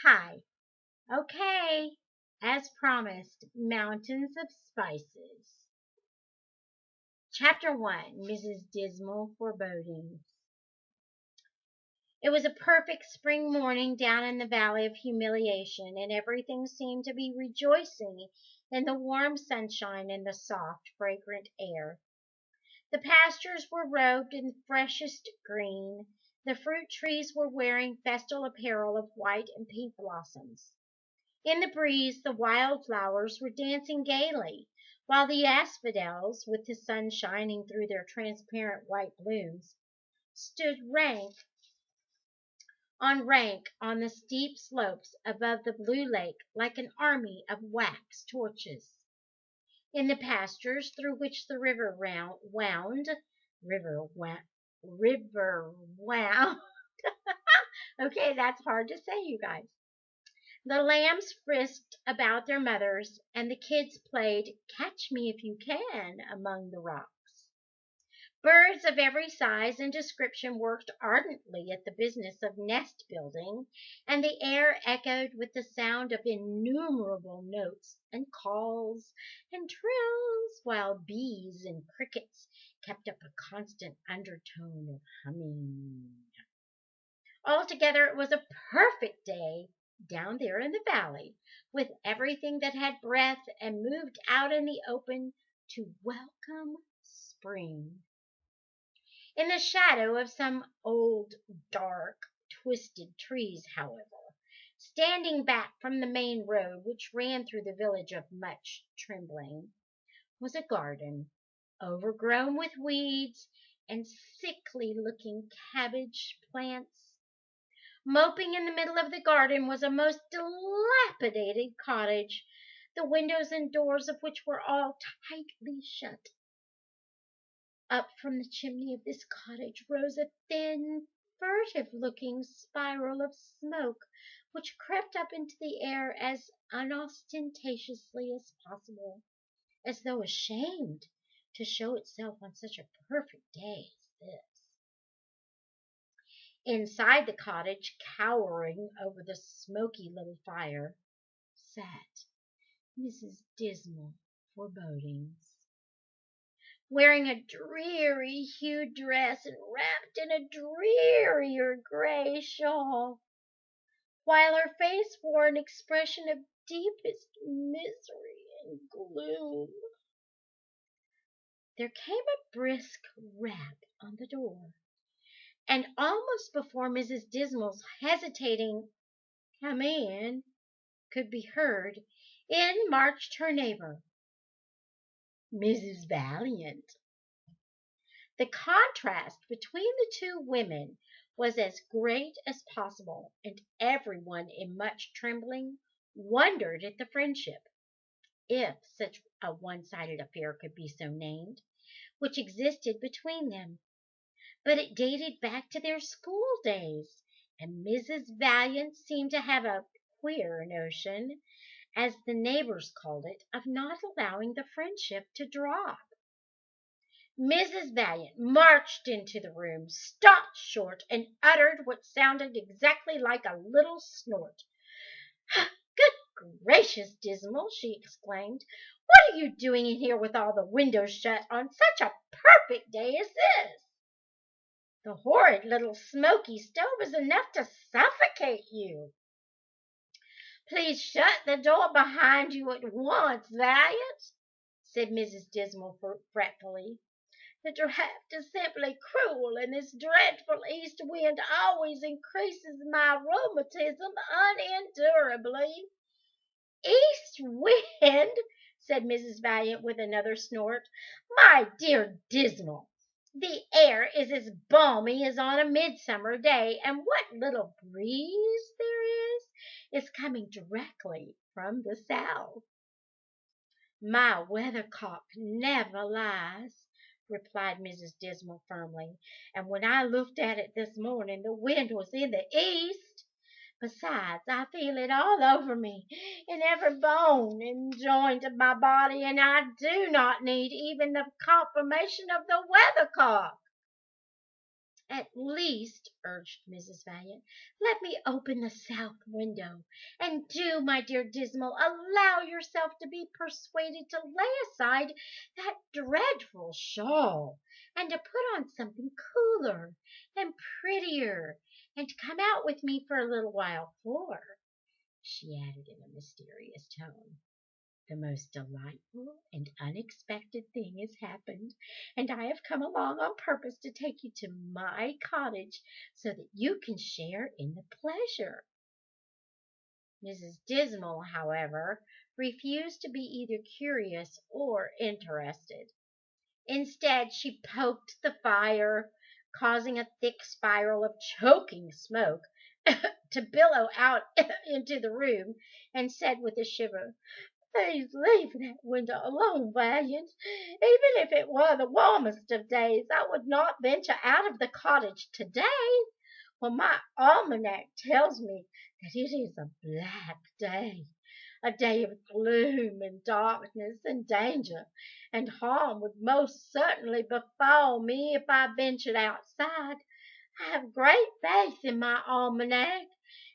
Hi. Okay. As promised, Mountains of Spices. Chapter 1, Mrs. Dismal Forebodings. It was a perfect spring morning down in the Valley of Humiliation, and everything seemed to be rejoicing in the warm sunshine and the soft, fragrant air. The pastures were robed in freshest green. The fruit trees were wearing festal apparel of white and pink blossoms. In the breeze the wild flowers were dancing gaily, while the asphodels, with the sun shining through their transparent white blooms, stood rank on the steep slopes above the blue lake like an army of wax torches. In the pastures through which the river wound. Okay, that's hard to say, you guys. The lambs frisked about their mothers, and the kids played catch me if you can among the rocks. Birds of every size and description worked ardently at the business of nest building, and the air echoed with the sound of innumerable notes and calls and trills, while bees and crickets kept up a constant undertone of humming. Altogether, it was a perfect day down there in the valley, with everything that had breath and moved out in the open to welcome spring. In the shadow of some old, dark, twisted trees, however, standing back from the main road which ran through the village of Much Trembling, was a garden, overgrown with weeds and sickly-looking cabbage plants. Moping in the middle of the garden was a most dilapidated cottage, the windows and doors of which were all tightly shut. Up from the chimney of this cottage rose a thin, furtive-looking spiral of smoke, which crept up into the air as unostentatiously as possible, as though ashamed to show itself on such a perfect day as this. Inside the cottage, cowering over the smoky little fire, sat Mrs. Dismal Forebodings, wearing a dreary hued dress and wrapped in a drearier gray shawl, while her face wore an expression of deepest misery and gloom. There came a brisk rap on the door, and almost before Mrs. Dismal's hesitating "Come in" could be heard, in marched her neighbor, Mrs. Valiant. The contrast between the two women was as great as possible, and everyone in Much Trembling wondered at the friendship, if such a one-sided affair could be so named, which existed between them. But it dated back to their school days, and Mrs. Valiant seemed to have a queer notion, as the neighbors called it, of not allowing the friendship to drop. Mrs. Valiant marched into the room, stopped short, and uttered what sounded exactly like a little snort. "Good gracious, Dismal!" she exclaimed. "What are you doing in here with all the windows shut on such a perfect day as this? The horrid little smoky stove is enough to suffocate you. Please shut the door behind you at once, Valiant," said Mrs. Dismal fretfully. "The draught is simply cruel, and this dreadful east wind always increases my rheumatism unendurably." "East wind!" said Mrs. Valiant with another snort. "My dear Dismal, the air is as balmy as on a midsummer day, and what little breeze there is coming directly from the south." "My weathercock never lies," replied Mrs. Dismal firmly, "and when I looked at it this morning the wind was in the east. Besides, I feel it all over me, in every bone and joint of my body, and I do not need even the confirmation of the weathercock." "At least," urged Mrs. Valiant, "let me open the south window. And do, my dear Dismal, allow yourself to be persuaded to lay aside that dreadful shawl, and to put on something cooler and prettier, and to come out with me for a little while, for," she added in a mysterious tone, "the most delightful and unexpected thing has happened, and I have come along on purpose to take you to my cottage so that you can share in the pleasure." Mrs. Dismal, however, refused to be either curious or interested. Instead, she poked the fire, causing a thick spiral of choking smoke to billow out into the room, and said with a shiver, "Please leave that window alone, Valiant. Even if it were the warmest of days, I would not venture out of the cottage today, for my almanac tells me that it is a black day, a day of gloom and darkness and danger, and harm would most certainly befall me if I ventured outside. I have great faith in my almanac,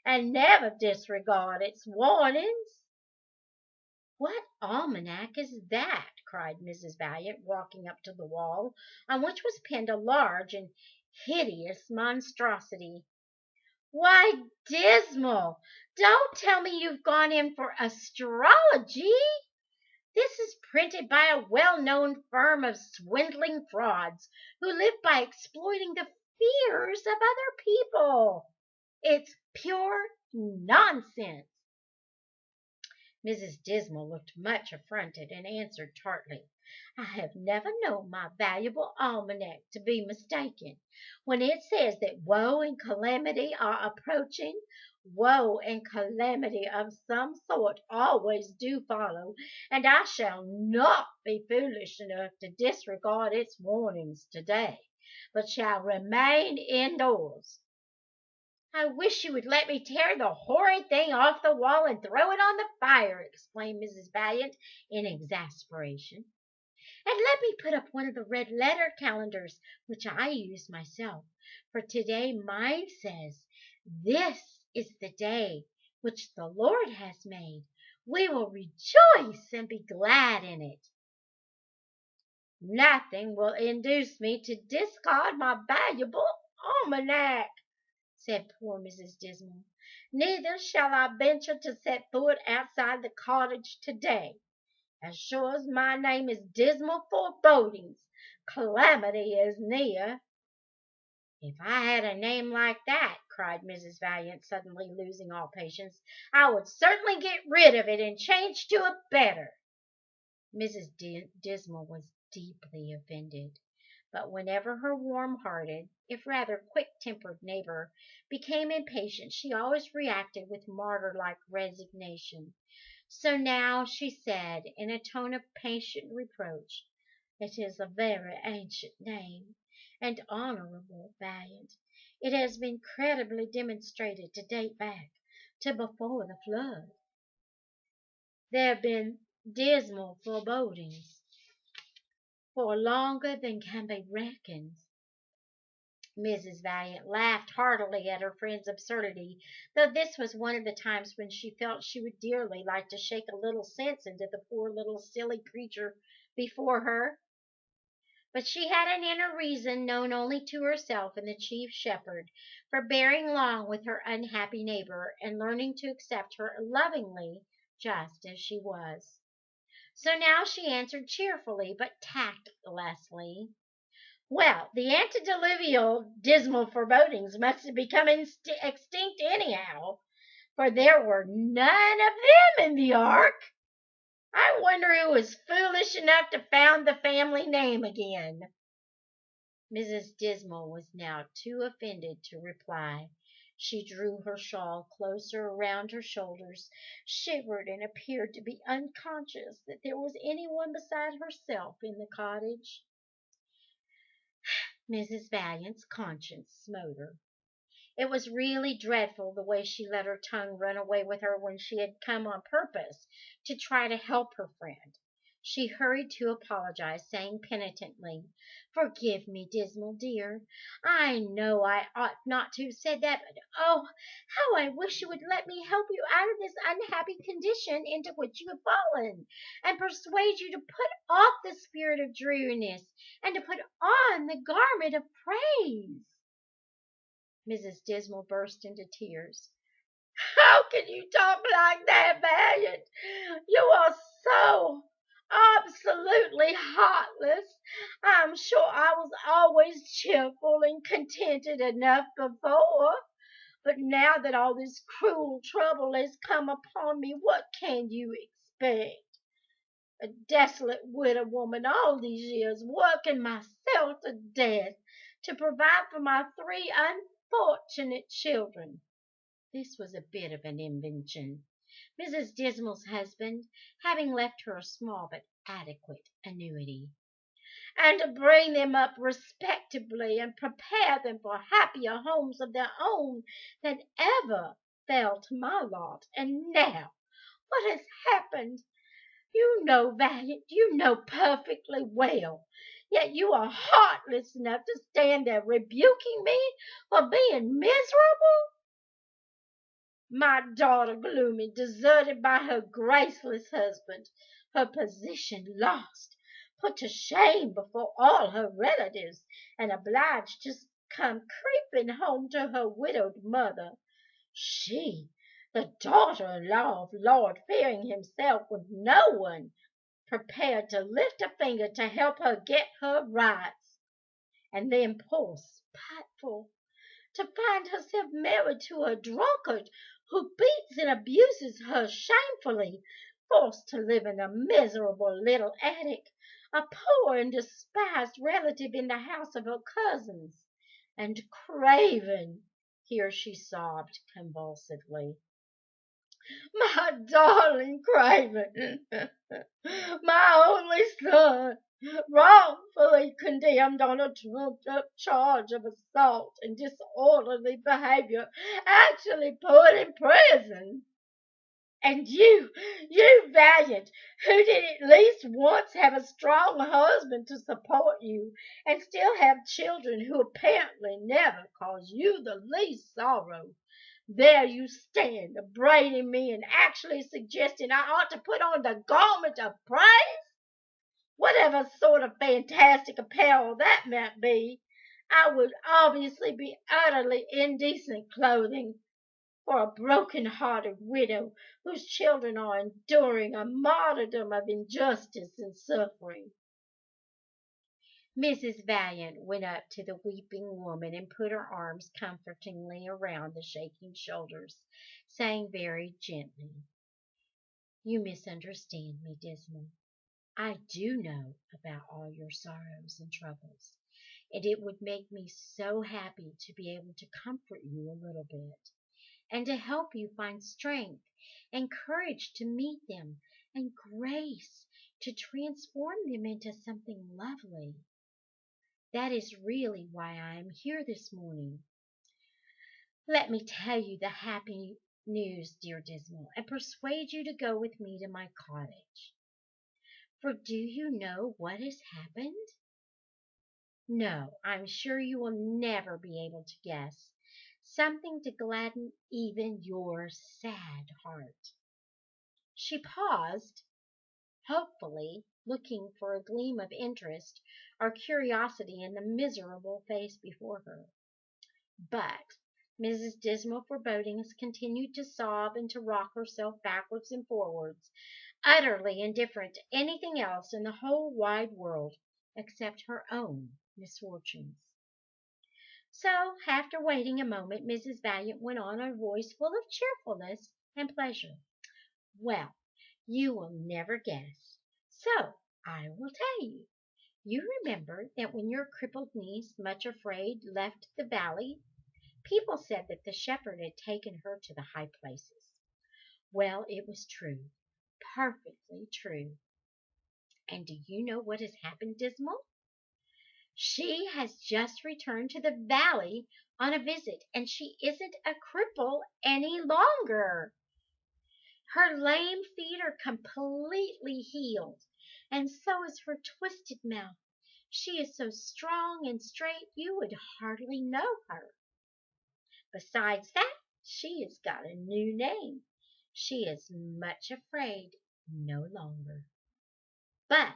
and never disregard its warnings." "What almanac is that?" cried Mrs. Valiant, walking up to the wall, on which was pinned a large and hideous monstrosity. "Why, Dismal, don't tell me you've gone in for astrology! This is printed by a well-known firm of swindling frauds who live by exploiting the fears of other people. It's pure nonsense." Mrs. Dismal looked much affronted, and answered tartly, "I have never known my valuable almanac to be mistaken. When it says that woe and calamity are approaching, woe and calamity of some sort always do follow, and I shall not be foolish enough to disregard its warnings today, but shall remain indoors." "I wish you would let me tear the horrid thing off the wall and throw it on the fire," exclaimed Mrs. Valiant in exasperation. "And let me put up one of the red letter calendars which I use myself, for today mine says, 'This is the day which the Lord has made. We will rejoice and be glad in it.'" "Nothing will induce me to discard my valuable almanac," said poor Mrs. Dismal. "Neither shall I venture to set foot outside the cottage today. As sure as my name is Dismal Forebodings, calamity is near." "If I had a name like that," cried Mrs. Valiant, suddenly losing all patience, "I would certainly get rid of it and change to a better." Mrs. Dismal was deeply offended, but whenever her warm-hearted, if rather quick-tempered neighbor became impatient, she always reacted with martyr-like resignation. So now she said, in a tone of patient reproach, "It is a very ancient name, and honorable, Valiant. It has been credibly demonstrated to date back to before the flood. There have been dismal forebodings for longer than can be reckoned." Mrs. Valiant laughed heartily at her friend's absurdity, though this was one of the times when she felt she would dearly like to shake a little sense into the poor little silly creature before her. But she had an inner reason known only to herself and the chief shepherd for bearing long with her unhappy neighbor and learning to accept her lovingly just as she was. So now she answered cheerfully but tactlessly, "Well, the antediluvial dismal forebodings must have become extinct anyhow, for there were none of them in the ark. I wonder who was foolish enough to found the family name again." Mrs. Dismal was now too offended to reply. She drew her shawl closer around her shoulders, shivered, and appeared to be unconscious that there was anyone beside herself in the cottage. Mrs. Valiant's conscience smote her. It was really dreadful the way she let her tongue run away with her when she had come on purpose to try to help her friend. She hurried to apologize, saying penitently, "Forgive me, Dismal dear. I know I ought not to have said that, but oh, how I wish you would let me help you out of this unhappy condition into which you have fallen, and persuade you to put off the spirit of dreariness, and to put on the garment of praise." Mrs. Dismal burst into tears. "How can you talk like that, Valiant? You are so absolutely heartless. I'm sure I was always cheerful and contented enough before, but now that all this cruel trouble has come upon me, what can you expect? A desolate widow woman all these years, working myself to death to provide for my 3 unfortunate children." This was a bit of an invention, Mrs. Dismal's husband having left her a small but adequate annuity. "And to bring them up respectably and prepare them for happier homes of their own than ever fell to my lot. And now what has happened? You know, Valiant, you know perfectly well, yet you are heartless enough to stand there rebuking me for being miserable. My daughter Gloomy, deserted by her graceless husband, her position lost, put to shame before all her relatives, and obliged to come creeping home to her widowed mother. She, the daughter-in-law of Lord Fearing himself, with no one prepared to lift a finger to help her get her rights. And then, poor spiteful, to find herself married to a drunkard who beats and abuses her shamefully, forced to live in a miserable little attic, a poor and despised relative in the house of her cousins. And Craven," here she sobbed convulsively, "my darling Craven, my only son, wrongfully condemned on a trumped-up charge of assault and disorderly behavior, actually put in prison. And you, Valiant, who did at least once have a strong husband to support you, and still have children who apparently never cause you the least sorrow. There you stand, upbraiding me and actually suggesting I ought to put on the garment of praise. Whatever sort of fantastic apparel that might be, I would obviously be utterly indecent clothing for a broken-hearted widow whose children are enduring a martyrdom of injustice and suffering." Mrs. Valiant went up to the weeping woman and put her arms comfortingly around the shaking shoulders, saying very gently, "You misunderstand me, Dismal. I do know about all your sorrows and troubles, and it would make me so happy to be able to comfort you a little bit, and to help you find strength and courage to meet them, and grace to transform them into something lovely. That is really why I am here this morning. Let me tell you the happy news, dear Dismal, and persuade you to go with me to my cottage. For do you know what has happened? No, I'm sure you will never be able to guess. Something to gladden even your sad heart." She paused, hopefully looking for a gleam of interest or curiosity in the miserable face before her. But Mrs. Dismal Forebodings continued to sob and to rock herself backwards and forwards, utterly indifferent to anything else in the whole wide world except her own misfortunes. So, after waiting a moment, Mrs. Valiant went on in a voice full of cheerfulness and pleasure. "Well, you will never guess, so I will tell you. You remember that when your crippled niece, much afraid, left the valley, people said that the shepherd had taken her to the high places. Well, it was true, perfectly true. And do you know what has happened, Dismal? She has just returned to the valley on a visit, and she isn't a cripple any longer. Her lame feet are completely healed, and so is her twisted mouth. She is so strong and straight you would hardly know her. Besides that, she has got a new name. She is much afraid no longer, but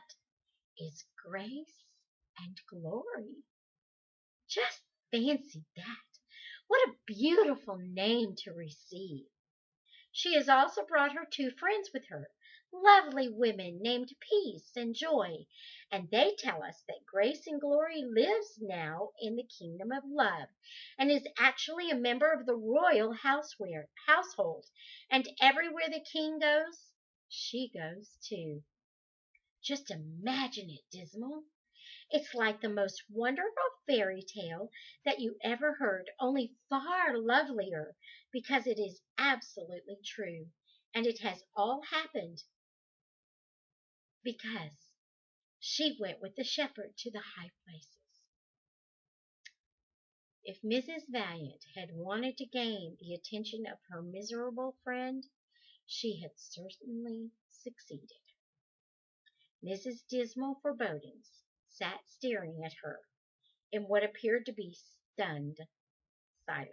is Grace and Glory. Just fancy that. What a beautiful name to receive. She has also brought her two friends with her, lovely women named Peace and Joy, and they tell us that Grace and Glory lives now in the kingdom of love and is actually a member of the royal household, and everywhere the king goes, she goes too. Just imagine it, Dismal. It's like the most wonderful fairy tale that you ever heard, only far lovelier, because it is absolutely true, and it has all happened because she went with the shepherd to the high places. If Mrs. Valiant had wanted to gain the attention of her miserable friend, she had certainly succeeded. Mrs. Dismal Forebodings sat staring at her in what appeared to be stunned silence,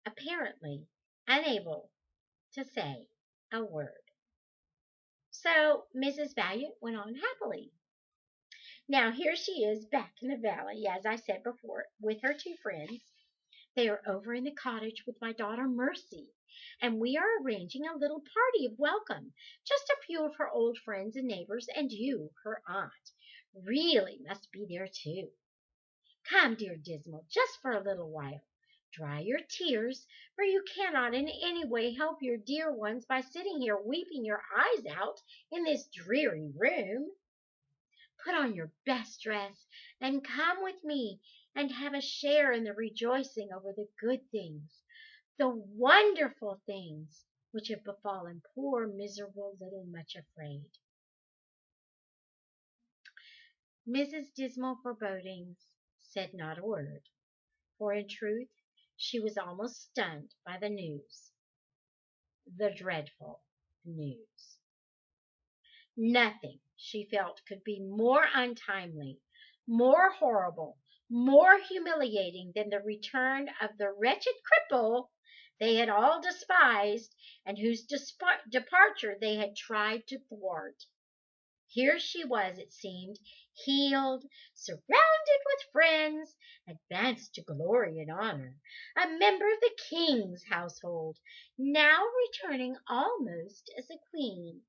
apparently unable to say a word. So Mrs. Valiant went on happily. Now here she is back in the valley, as I said before, with her two friends. They are over in the cottage with my daughter Mercy, and we are arranging a little party of welcome. Just a few of her old friends and neighbors, and you, her aunt, really must be there too. Come, dear Dismal, just for a little while. Dry your tears, for you cannot in any way help your dear ones by sitting here weeping your eyes out in this dreary room. Put on your best dress and come with me and have a share in the rejoicing over the good things, the wonderful things which have befallen poor, miserable little Much Afraid. Mrs. Dismal Forebodings said not a word, for in truth she was almost stunned by the news, the dreadful news. Nothing, she felt, could be more untimely, more horrible, more humiliating than the return of the wretched cripple they had all despised and whose departure they had tried to thwart. Here she was, it seemed, healed, surrounded with friends, advanced to glory and honor, a member of the king's household, now returning almost as a queen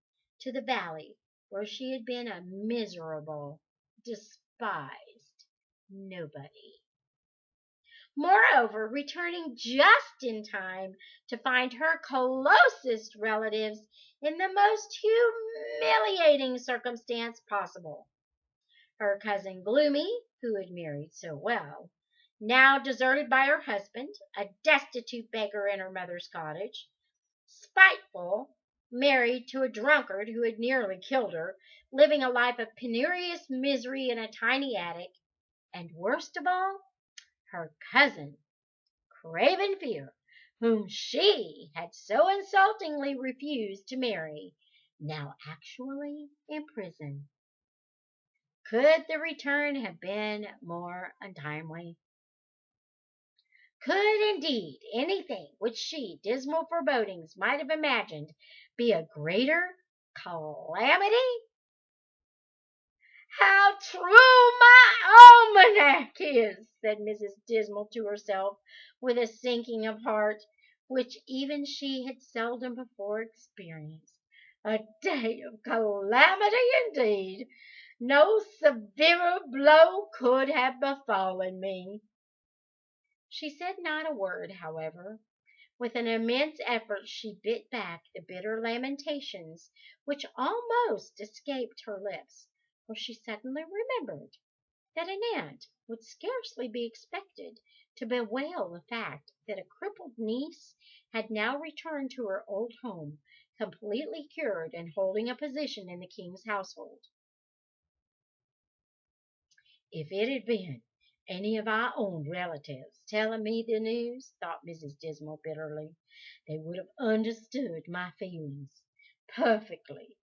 to the valley where she had been a miserable, despised nobody. Moreover, returning just in time to find her closest relatives in the most humiliating circumstance possible. Her cousin Gloomy, who had married so well, now deserted by her husband, a destitute beggar in her mother's cottage, Spiteful, married to a drunkard who had nearly killed her, living a life of penurious misery in a tiny attic, and worst of all, her cousin, Craven Fear, whom she had so insultingly refused to marry, now actually in prison. Could the return have been more untimely? Could indeed anything which she, Dismal Forebodings, might have imagined be a greater calamity? "How true my almanac is!" said Mrs. Dismal to herself, with a sinking of heart which even she had seldom before experienced. "A day of calamity indeed! No severer blow could have befallen me." She said not a word, however. With an immense effort she bit back the bitter lamentations which almost escaped her lips, for she suddenly remembered that an aunt would scarcely be expected to bewail the fact that a crippled niece had now returned to her old home, completely cured and holding a position in the king's household. "If it had been any of our own relatives telling me the news," thought Mrs. Dismal bitterly, "they would have understood my feelings. perfectly,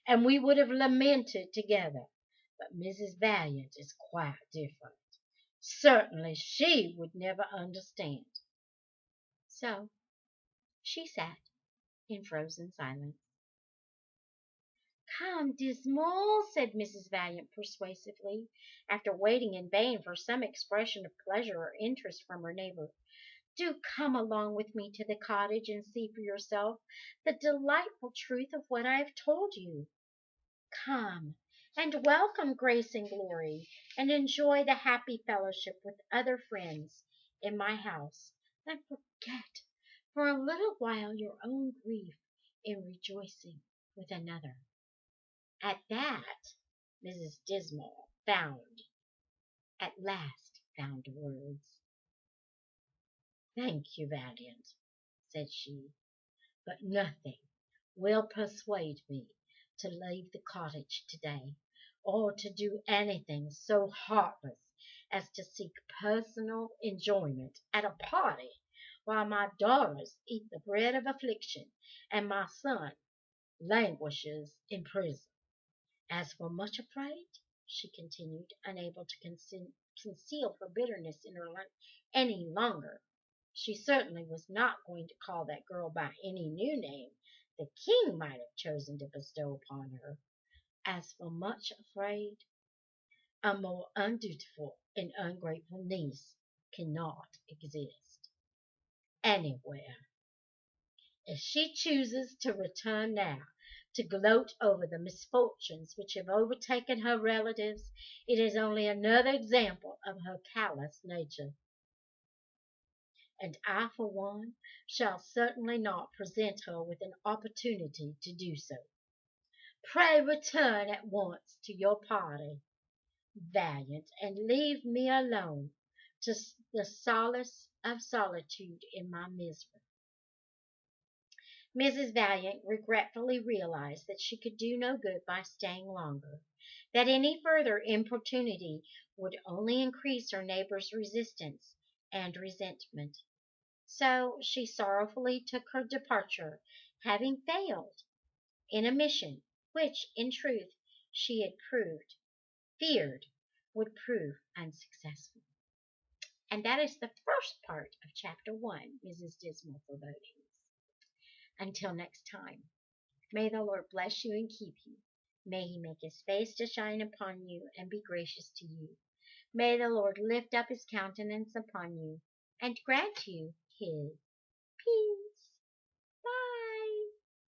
and we would have lamented together. But Mrs. Valiant is quite different. Certainly she would never understand. So she sat in frozen silence. "Come, Dismal," said Mrs. Valiant persuasively, after waiting in vain for some expression of pleasure or interest from her neighbor. "Do come along with me to the cottage and see for yourself the delightful truth of what I have told you. Come, and welcome Grace and Glory, and enjoy the happy fellowship with other friends in my house, and forget for a little while your own grief in rejoicing with another." At that, Mrs. Dismal at last found words. "Thank you, Valiant," said she, "but nothing will persuade me to leave the cottage today, or to do anything so heartless as to seek personal enjoyment at a party while my daughters eat the bread of affliction and my son languishes in prison. As for Much Afraid," she continued, unable to conceal her bitterness in her life any longer, she certainly was not going to call that girl by any new name the king might have chosen to bestow upon her. "As for Much Afraid, a more undutiful and ungrateful niece cannot exist anywhere. If she chooses to return now to gloat over the misfortunes which have overtaken her relatives, it is only another example of her callous nature, and I, for one, shall certainly not present her with an opportunity to do so. Pray return at once to your party, Valiant, and leave me alone to the solace of solitude in my misery." Mrs. Valiant regretfully realized that she could do no good by staying longer, that any further importunity would only increase her neighbor's resistance and resentment. So she sorrowfully took her departure, having failed in a mission which, in truth, she had feared would prove unsuccessful. And that is the first part of Chapter 1, Mrs. Dismal Forebodings. Until next time, may the Lord bless you and keep you. May he make his face to shine upon you and be gracious to you. May the Lord lift up his countenance upon you and grant you his peace.